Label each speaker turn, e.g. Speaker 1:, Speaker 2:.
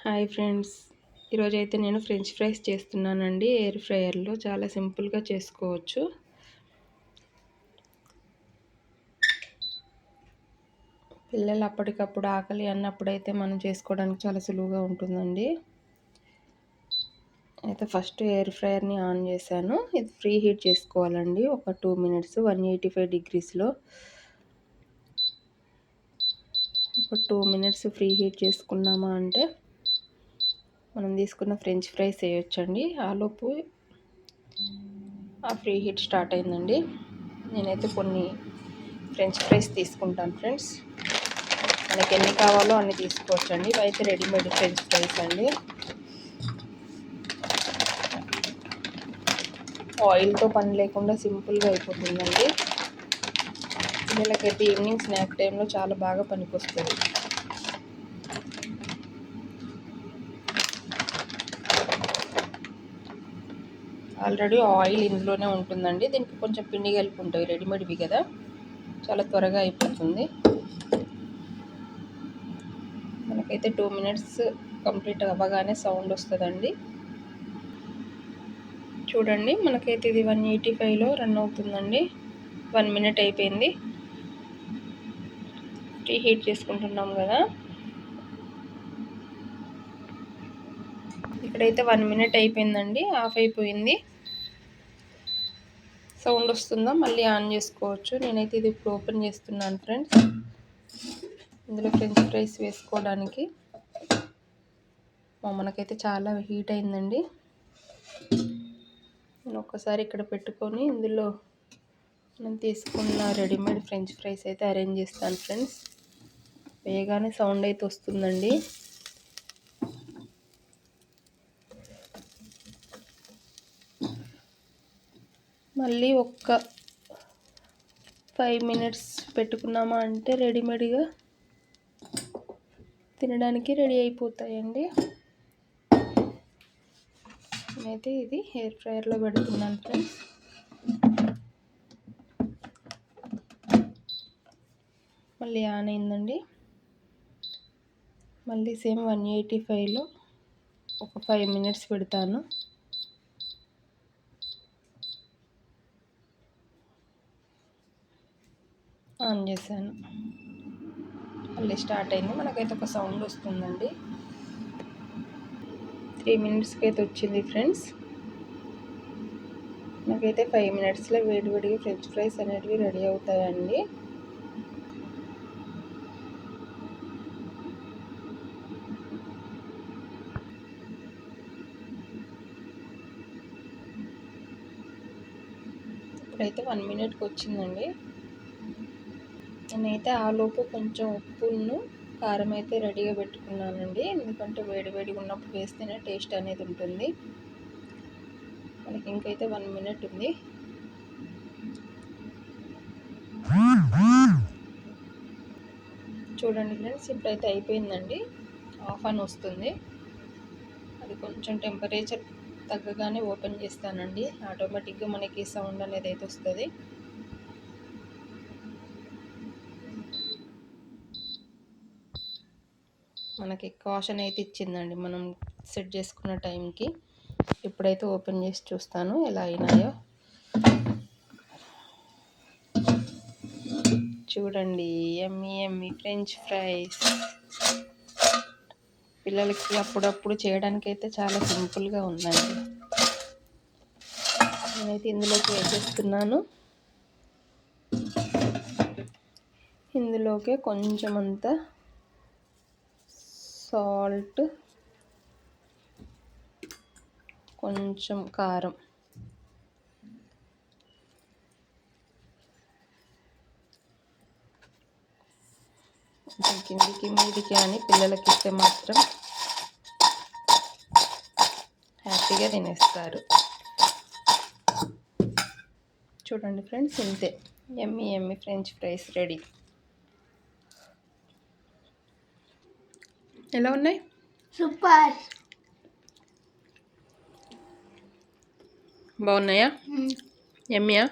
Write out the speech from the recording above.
Speaker 1: Hi friends, ఈరోజైతే నేను French fries చేస్తున్నానండి. ఎయిర్ ఫ్రైయర్లో చాలా సింపుల్గా చేసుకోవచ్చు. పిల్లలు అప్పటికప్పుడు ఆకలి అన్నప్పుడైతే మనం చేసుకోవడానికి చాలా సులువుగా ఉంటుందండి. అయితే ఫస్ట్ ఎయిర్ ఫ్రైయర్ని ఆన్ చేశాను. ఇది ఫ్రీ హీట్ చేసుకోవాలండి. ఒక 2 మినిట్స్ 185 డిగ్రీస్లో ఒక 2 మినిట్స్ ఫ్రీ హీట్ చేసుకున్నామా అంటే మనం తీసుకున్న ఫ్రెంచ్ ఫ్రైస్ వేయొచ్చండి. ఆలోపు ఆ ఫ్రీ హీట్ స్టార్ట్ అయిందండి. నేనైతే కొన్ని ఫ్రెంచ్ ఫ్రైస్ తీసుకుంటాను ఫ్రెండ్స్. మనకి ఎన్ని కావాలో అన్ని తీసుకోవచ్చండి. ఇవైతే రెడీమేడ్ ఫ్రెంచ్ ఫ్రైస్ అండి. ఆయిల్తో పని లేకుండా సింపుల్గా అయిపోతుందండి. పిల్లలకైతే ఈవినింగ్ స్నాక్ టైంలో చాలా బాగా పనికొస్తుంది. ఆల్రెడీ ఆయిల్ ఇందులోనే ఉంటుందండి. దీనికి కొంచెం పిండి కలిపి ఉంటాయి, రెడీమేడ్వి కదా, చాలా త్వరగా అయిపోతుంది. మనకైతే 2 మినిట్స్ కంప్లీట్ అవ్వగానే సౌండ్ వస్తుందండి. చూడండి, మనకైతే ఇది 185లో రన్ అవుతుందండి. 1 మినిట్ అయిపోయింది. ప్రీ హీట్ చేసుకుంటున్నాం కదా. ఇక్కడైతే 1 మినిట్ అయిపోయిందండి. ఆఫ్ అయిపోయింది. సౌండ్ వస్తుందా, మళ్ళీ ఆన్ చేసుకోవచ్చు. నేనైతే ఇది ఇప్పుడు ఓపెన్ చేస్తున్నాను ఫ్రెండ్స్. ఇందులో ఫ్రెంచ్ ఫ్రైస్ వేసుకోవడానికి. మనకైతే చాలా హీట్ అయిందండి. నేను ఒక్కసారి ఇక్కడ పెట్టుకొని ఇందులో నేను తీసుకున్న రెడీమేడ్ ఫ్రెంచ్ ఫ్రైస్ అయితే అరేంజ్ చేస్తాను ఫ్రెండ్స్. వేయగానే సౌండ్ అయితే వస్తుందండి. మళ్ళీ ఒక్క 5 మినిట్స్ పెట్టుకున్నామా అంటే రెడీమేడ్గా తినడానికి రెడీ అయిపోతాయండి. నేనైతే ఇది ఎయిర్ ఫ్రైయర్లో పెడుతున్నాను ఫ్రెండ్స్. మళ్ళీ ఆన్ అయిందండి. మళ్ళీ సేమ్ 185లో ఒక 5 మినిట్స్ పెడతాను. ఆన్ చేశాను, మళ్ళీ స్టార్ట్ అయింది. మనకైతే ఒక సౌండ్ వస్తుందండి. 3 మినిట్స్కి అయితే వచ్చింది ఫ్రెండ్స్. నాకైతే 5 మినిట్స్లో వేడివేడిగా ఫ్రెంచ్ ఫ్రైస్ అనేటివి రెడీ అవుతాయండి. ఇప్పుడైతే 1 మినిట్కి వచ్చిందండి. నేనైతే ఆలోపు కొంచెం ఉప్పును కారం అయితే రెడీగా పెట్టుకున్నానండి. ఎందుకంటే వేడివేడిగా ఉన్నప్పుడు వేస్తేనే టేస్ట్ అనేది ఉంటుంది. మనకి ఇంకైతే 1 మినిట్ ఉంది. చూడండి ఫ్రెండ్స్, ఇప్పుడైతే అయిపోయిందండి. ఆఫ్ అని వస్తుంది. అది కొంచెం టెంపరేచర్ తగ్గగానే ఓపెన్ చేస్తానండి. ఆటోమేటిక్గా మనకి సౌండ్ అనేది అయితే వస్తుంది. మనకి కాషన్ అయితే ఇచ్చిందండి మనం సెట్ చేసుకున్న టైంకి. ఇప్పుడైతే ఓపెన్ చేసి చూస్తాను ఎలా అయినాయో. చూడండి, యమ్మీ యమ్మీ ఫ్రెంచ్ ఫ్రైస్. పిల్లలకి అప్పుడప్పుడు చేయడానికి అయితే చాలా సింపుల్గా ఉందండి. నేనైతే ఇందులోకి వేసేస్తున్నాను. ఇందులోకి కొంచెం అంతా సాల్ట్, కొంచెం కారం, కిందికి మీదికి అని పిల్లలకి ఇస్తే మాత్రం హ్యాపీగా తినేస్తారు. చూడండి ఫ్రెండ్స్, ఇంతే, యమ్మీ యమ్మీ ఫ్రెంచ్ ఫ్రైస్ రెడీ. ఎలా ఉన్నాయి?
Speaker 2: సూపర్.
Speaker 1: బాగున్నాయా? యమ్మీయా?